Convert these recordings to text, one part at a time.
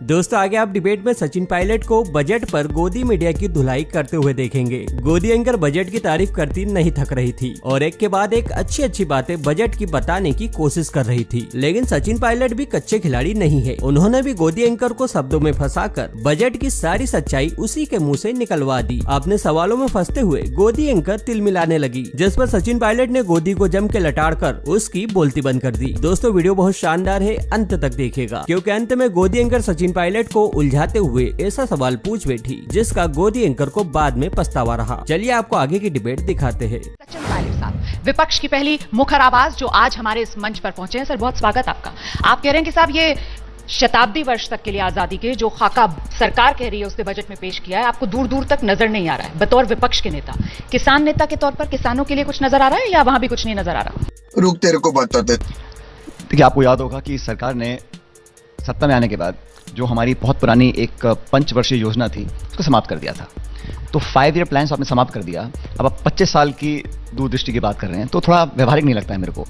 दोस्तों आगे आप डिबेट में सचिन पायलट को बजट पर गोदी मीडिया की धुलाई करते हुए देखेंगे। गोदी एंकर बजट की तारीफ करती नहीं थक रही थी और एक के बाद एक अच्छी बातें बजट की बताने की कोशिश कर रही थी। लेकिन सचिन पायलट भी कच्चे खिलाड़ी नहीं है। उन्होंने भी गोदी एंकर को शब्दों में फंसाकर बजट की सारी सच्चाई उसी के मुंह से निकलवा दी। अपने सवालों में फंसते हुए गोदी एंकर तिल मिलाने लगी, जिस पर सचिन पायलट ने गोदी को जम के लटाड़ कर उसकी बोलती बंद कर दी। दोस्तों वीडियो बहुत शानदार है, अंत तक देखिएगा, क्योंकि अंत में गोदी एंकर सचिन पायलट को उलझाते हुए ऐसा सवाल पूछ बैठी जिसका गोदी एंकर को बाद में पछतावा रहा। चलिए आपको आगे की डिबेट दिखाते हैं। सचिन पायलट साहब, विपक्ष की पहली मुखर आवाज जो आज हमारे इस मंच पर पहुंचे हैं। सर बहुत स्वागत आपका। आप कह रहे हैं कि साहब ये शताब्दी वर्ष तक के लिए आजादी के जो खाका सरकार कह रही है उसने बजट में पेश किया है, आपको दूर दूर तक नजर नहीं आ रहा है। बतौर विपक्ष के नेता, किसान नेता के तौर पर किसानों के लिए कुछ नजर आ रहा है या वहां भी कुछ नहीं नजर आ रहा? रुक, तेरे को बताते। देखिए, आपको याद होगा कि सरकार ने सत्ता में आने के बाद जो हमारी बहुत पुरानी एक पंचवर्षीय योजना थी उसको समाप्त कर दिया था। तो 5 ईयर प्लान आपने समाप्त कर दिया। अब आप 25 साल की दूरदृष्टि की बात कर रहे हैं, तो थोड़ा व्यवहारिक नहीं लगता है मेरे को।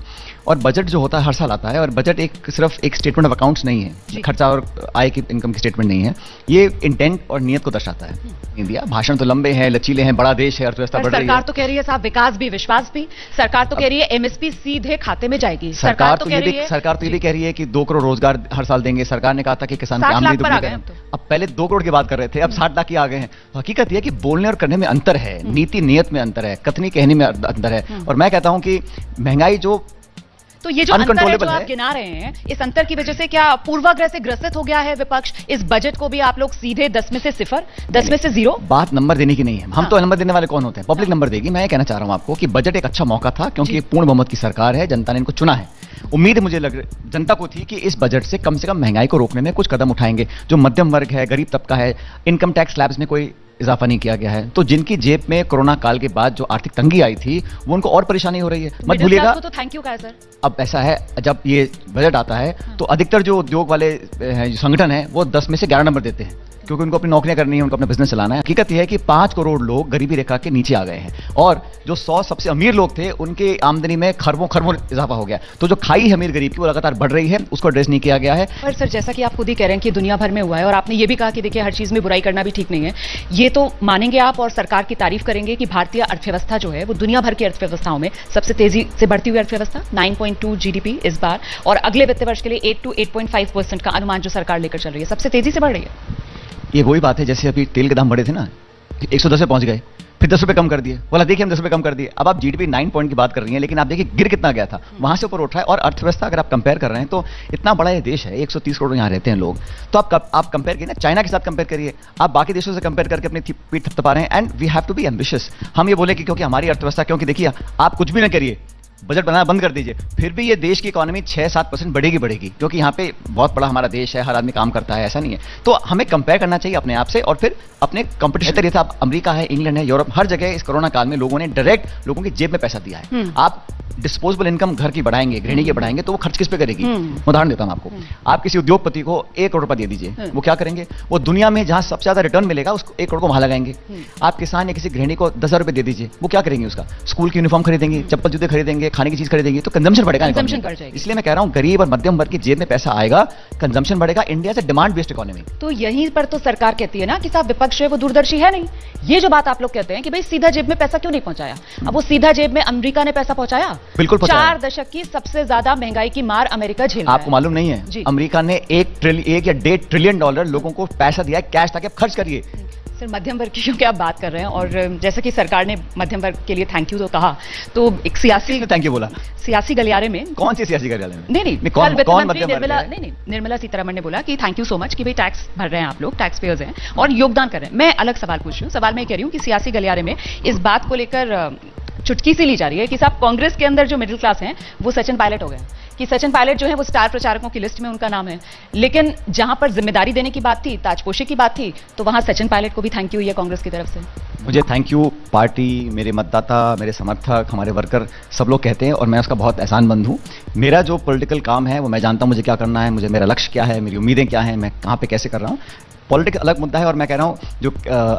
और बजट जो होता है हर साल आता है, और बजट सिर्फ एक स्टेटमेंट ऑफ अकाउंट्स नहीं है, खर्चा और आय की इनकम की स्टेटमेंट नहीं है। ये इंटेंट और नियत को दर्शाता है। इंडिया भाषण तो लंबे हैं, लचीले हैं, बड़ा देश है, अर्थव्यवस्था बढ़ रही है। सरकार तो कह रही है साहब विकास भी विश्वास भी। सरकार तो कह रही है एमएसपी सीधे खाते में जाएगी। सरकार तो ये भी कह रही है कि 2 करोड़ रोजगार हर साल देंगे। सरकार ने कहा था कि किसान की आमदनी दोगुनी करें। अब पहले 2 करोड़ की बात कर रहे थे, अब 60 लाख की आ गए हैं। हकीकत यह कि बोलने और करने में अंतर है, नीति नियत में अंतर है, कथनी कहनी में अंतर है। और मैं कहता हूं कि महंगाई तो ये जो अंतर है जो आप गिना रहे हैं, इस अंतर की वजह से क्या पूर्वाग्रह से ग्रसित हो गया है विपक्ष? इस बजट को भी आप लोग सीधे 10 में से 0, 10 में से 0? बात नंबर देने की नहीं है। हम तो नंबर देने वाले कौन होते हैं? पब्लिक नंबर देगी। मैं ये कहना चाह रहा हूं आपको कि बजट एक अच्छा मौका था, क्योंकि पूर्ण बहुमत की सरकार है, जनता ने इनको चुना है। उम्मीद मुझे जनता को थी कि इस बजट से कम महंगाई को रोकने में कुछ कदम उठाएंगे। जो मध्यम वर्ग है, गरीब तबका है, इनकम टैक्स स्लैब्स में कोई इजाफा नहीं किया गया है, तो जिनकी जेब में कोरोना काल के बाद जो आर्थिक तंगी आई थी वो उनको और परेशानी हो रही है। मत भूलिएगा। तो थैंक यू कहा सर। अब ऐसा है, जब ये बजट आता है तो अधिकतर जो उद्योग वाले संगठन है वो 10 में से 11 नंबर देते हैं, क्योंकि उनको अपनी नौकरियां करनी है, उनको अपना बिजनेस चलाना है। हकीकत यह है कि 5 करोड़ लोग गरीबी रेखा के नीचे आ गए हैं, और जो 100 सबसे अमीर लोग थे उनके आमदनी में खरबों इजाफा हो गया। तो जो खाई है अमीर गरीब की वो लगातार बढ़ रही है, उसको एड्रेस नहीं किया गया है। पर सर जैसा कि आप खुद ही कह रहे हैं कि दुनिया भर में हुआ है, और आपने ये भी कहा कि देखिए हर चीज में बुराई करना भी ठीक नहीं है। ये तो मानेंगे आप और सरकार की तारीफ करेंगे कि भारतीय अर्थव्यवस्था जो है वो दुनिया भर की अर्थव्यवस्थाओं में सबसे तेजी से बढ़ती हुई अर्थव्यवस्था, 9.2 GDP इस बार, और अगले वित्त वर्ष के लिए 8 to 8.5% का अनुमान जो सरकार लेकर चल रही है, सबसे तेजी से बढ़ रही है। ये वही बात है जैसे अभी तेल के दाम बढ़े थे ना, 110 पे पहुंच गए, फिर 10 रुपए कम कर दिए। बोला देखिए हम 10 रुपए कम कर दिए। अब आप जीडीपी 9 पॉइंट की बात कर रही हैं, लेकिन आप देखिए गिर कितना गया था, वहां से ऊपर उठ रहा है। और अर्थव्यवस्था अगर आप कंपेयर कर रहे हैं तो इतना बड़ा ये देश है, 130 करोड़ यहाँ रहते हैं लोग। तो आप कंपेयर करिए ना, चाइना के साथ कंपेयर करिए, आप बाकी देशों से कंपेयर करके अपनी पीठ थपथपा रहे हैं। And we have to be ambitious. हम ये बोले कि क्योंकि हमारी अर्थव्यवस्था, क्योंकि देखिए आप कुछ भी ना करिए, बजट बनाना बंद कर दीजिए, फिर भी ये देश की इकोनॉमी 6-7% बढ़ेगी, क्योंकि यहाँ पे बहुत बड़ा हमारा देश है, हर आदमी काम करता है, ऐसा नहीं है। तो हमें कंपेयर करना चाहिए अपने आप से, और फिर अपने कंपटीशन तरीके से। आप अमेरिका है, इंग्लैंड है, यूरोप, हर जगह इस कोरोना काल में लोगों ने डायरेक्ट लोगों की जेब में पैसा दिया है। आप डिस्पोजेबल इनकम घर की बढ़ाएंगे, गृहिणी की बढ़ाएंगे, तो वो खर्च किस पे करेगी? उदाहरण देता हूं आपको। आप किसी उद्योगपति को 1 करोड़ रुपया दे दीजिए, वो क्या करेंगे? वो दुनिया में जहां सबसे ज्यादा रिटर्न मिलेगा उसको 1 करोड़ को वहां लगाएंगे। आप किसान या किसी गृहिणी को 10,000 रुपए दे दीजिए, वो क्या करेंगे? उसका स्कूल की यूनिफॉर्म खरीदेंगे, चप्पल जूते खरीदेंगे, खाने की चीज खरीदेंगे, तो कंजम्पशन बढ़ेगा। इसलिए मैं कह रहा हूं गरीब और मध्यम वर्ग की जेब में पैसा आएगा, कंजम्पशन बढ़ेगा। इंडिया से डिमांड बेस्ड इकोनॉमी। तो यहीं पर तो सरकार कहती है ना कि साहब विपक्ष है वो दूरदर्शी है नहीं। ये जो बात आप लोग कहते हैं कि भाई सीधा जेब में पैसा क्यों नहीं पहुंचाया, अब वो सीधा जेब में अमेरिका ने पैसा पहुंचाया। बिल्कुल पहुंचाया। 4 दशक की सबसे ज्यादा महंगाई की मार अमेरिका झेल रहा है। आपको मालूम नहीं है, अमेरिका ने 1 या $1.5 ट्रिलियन लोगों को पैसा दिया है कैश, ताकि आप खर्च करिए। सर मध्यम वर्ग की क्योंकि आप बात कर रहे हैं, और जैसे कि सरकार ने मध्यम वर्ग के लिए थैंक यू तो कहा, तो एक सियासी थैंक यू बोला, सियासी गलियारे में। कौन सी सियासी गलियारे में? नहीं, कौन निर्मला सीतारमण ने बोला कि थैंक यू सो मच कि भाई टैक्स भर रहे हैं आप लोग, टैक्स पेयर्स हैं और योगदान कर रहे हैं। मैं अलग सवाल पूछ रही हूँ। सवाल मैं कह रही हूँ कि सियासी गलियारे में इस बात को लेकर चुटकी सी ली जा रही है कि साहब कांग्रेस के अंदर जो मिडिल क्लास हैं वो सचिन पायलट हो गए, कि सचिन पायलट जो है वो स्टार प्रचारकों की लिस्ट में उनका नाम है। लेकिन जहां पर जिम्मेदारी देने की बात थी, ताजपोशी की बात थी, तो वहां सचिन पायलट को भी थैंक यू है कांग्रेस की तरफ से। मुझे थैंक यू पार्टी, मेरे मतदाता, मेरे समर्थक, हमारे वर्कर सब लोग कहते हैं, और मैं उसका बहुत एहसानमंद हूं। मेरा जो पॉलिटिकल काम है वो मैं जानता हूं मुझे क्या करना है, मुझे मेरा लक्ष्य क्या है, मेरी उम्मीदें क्या हैं, मैं कहां पे कैसे कर रहा हूं। पॉलिटिक्स अलग मुद्दा है, और मैं कह रहा हूँ जो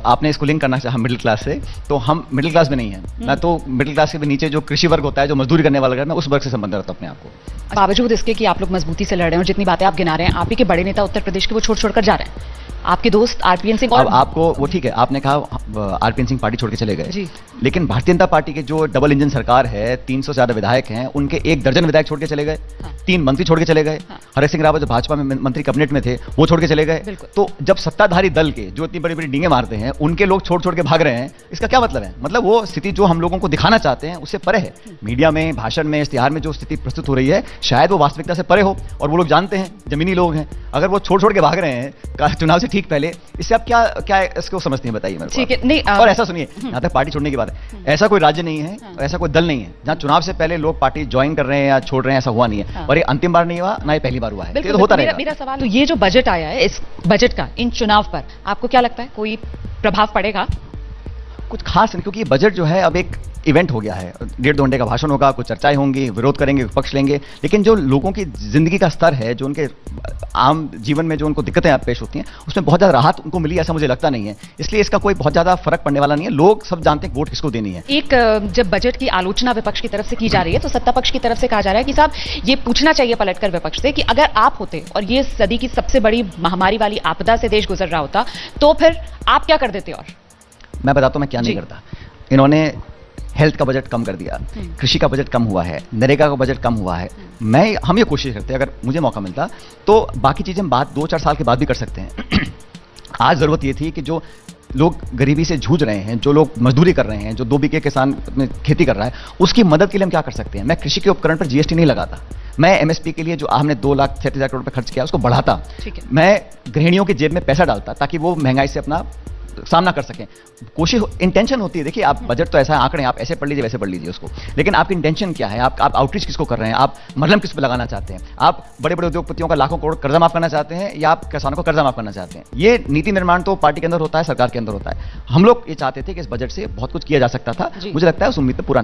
आपने इसको लिंक करना चाहा मिडिल क्लास से, तो हम मिडिल क्लास में नहीं है। मैं तो मिडिल क्लास के भी नीचे जो कृषि वर्ग होता है, जो मजदूरी करने वाला, मैं उस वर्ग से संबंध रखता हूँ अपने आप को। बावजूद इसके कि आप लोग मजबूती से लड़ रहे हैं और जितनी बातें आप गिना रहे हैं, आप ही के बड़े नेता उत्तर प्रदेश के वो छोड़ कर जा रहे हैं। आपके दोस्त आरपीएन सिंह, अब आपको वो ठीक है, आपने कहा आरपीएन सिंह पार्टी छोड़ के चले गए, लेकिन भारतीय जनता पार्टी के जो डबल इंजन सरकार है, 300 से ज्यादा विधायक हैं, उनके 1 दर्जन विधायक छोड़ के चले गए, 3 मंत्री छोड़ के चले गए, हरीश सिंह रावत जो भाजपा में मंत्री कैबिनेट में थे वो छोड़ के चले गए। तो जब सत्ताधारी दल के जो इतनी बड़ी बड़ी डींगे मारते हैं, उनके लोग छोड़ के भाग रहे हैं, इसका क्या मतलब है? मतलब वो स्थिति जो हम लोगों को दिखाना चाहते हैं उससे परे है। मीडिया में, भाषण में, इश्तिहार में जो स्थिति प्रस्तुत हो रही है, शायद वो वास्तविकता से परे हो, और वो लोग जानते हैं, जमीनी लोग हैं। अगर वो छोड़ के भाग रहे हैं चुनाव से ठीक पहले, इससे आप क्या इसको समझते हैं, बताइए मेरे को। नहीं, और ऐसा सुनिए, यहाँ तक पार्टी छोड़ने की बात है, ऐसा कोई राज्य नहीं है, ऐसा कोई दल नहीं है जहाँ चुनाव से पहले लोग पार्टी ज्वाइन कर रहे हैं या छोड़ रहे हैं, ऐसा हुआ नहीं है। और ये अंतिम बार नहीं हुआ, ना ये पहली बार हुआ है, ये तो होता रहेगा। मेरा सवाल, तो ये जो बजट आया है, इस बजट का इन चुनाव पर आपको क्या लगता है, कोई प्रभाव पड़ेगा? कुछ खास नहीं, क्योंकि बजट जो है अब एक इवेंट हो गया है। 1.5-2 घंटे का भाषण होगा, कुछ चर्चाएं होंगी, विरोध करेंगे, विपक्ष लेंगे, लेकिन जो लोगों की जिंदगी का स्तर है, जो उनके आम जीवन में जो उनको दिक्कतें पेश होती हैं, उसमें बहुत ज्यादा राहत उनको मिली ऐसा मुझे लगता नहीं है। इसलिए इसका कोई बहुत ज्यादा फर्क पड़ने वाला नहीं है। लोग सब जानते हैं वोट किसको देनी है। एक जब बजट की आलोचना विपक्ष की तरफ से की जा रही है, तो सत्ता पक्ष की तरफ से कहा जा रहा है कि साहब ये पूछना चाहिए पलटकर विपक्ष से कि अगर आप होते और ये सदी की सबसे बड़ी महामारी वाली आपदा से देश गुजर रहा होता, तो फिर आप क्या कर देते? और मैं बताता हूं मैं क्या नहीं करता। इन्होंने हेल्थ का बजट कम कर दिया, कृषि का बजट कम हुआ है, नरेगा का बजट कम हुआ है। हम ये कोशिश करते हैं, अगर मुझे मौका मिलता तो बाकी चीजें हम बात 2-4 साल के बाद भी कर सकते हैं। आज जरूरत ये थी कि जो लोग गरीबी से जूझ रहे हैं, जो लोग मजदूरी कर रहे हैं, जो 2 बीघे किसान खेती कर रहा है, उसकी मदद के लिए हम क्या कर सकते हैं। मैं कृषि के उपकरण पर जीएसटी नहीं लगाता, मैं एमएसपी के लिए जो हमने 2,36,000 करोड़ रुपए खर्च किया उसको बढ़ाता, मैं गृहिणियों की जेब में पैसा डालता ताकि वो महंगाई से अपना सामना कर सकें। कोशिश, इंटेंशन होती है। देखिए, आप बजट तो ऐसा है, आंकड़े आप ऐसे पढ़ लीजिए, वैसे पढ़ लीजिए उसको, लेकिन आपकी इंटेंशन क्या है? आप आउटरीच किसको कर रहे हैं? आप मरहम किस पे लगाना चाहते हैं? आप बड़े बड़े उद्योगपतियों का लाखों करोड़ कर्जा माफ करना चाहते हैं, या आप किसानों को कर्जा माफ करना चाहते हैं? ये नीति निर्माण तो पार्टी के अंदर होता है, सरकार के अंदर होता है। हम लोग ये चाहते थे कि इस बजट से बहुत कुछ किया जा सकता था। मुझे लगता है उस उम्मीद पर पूरा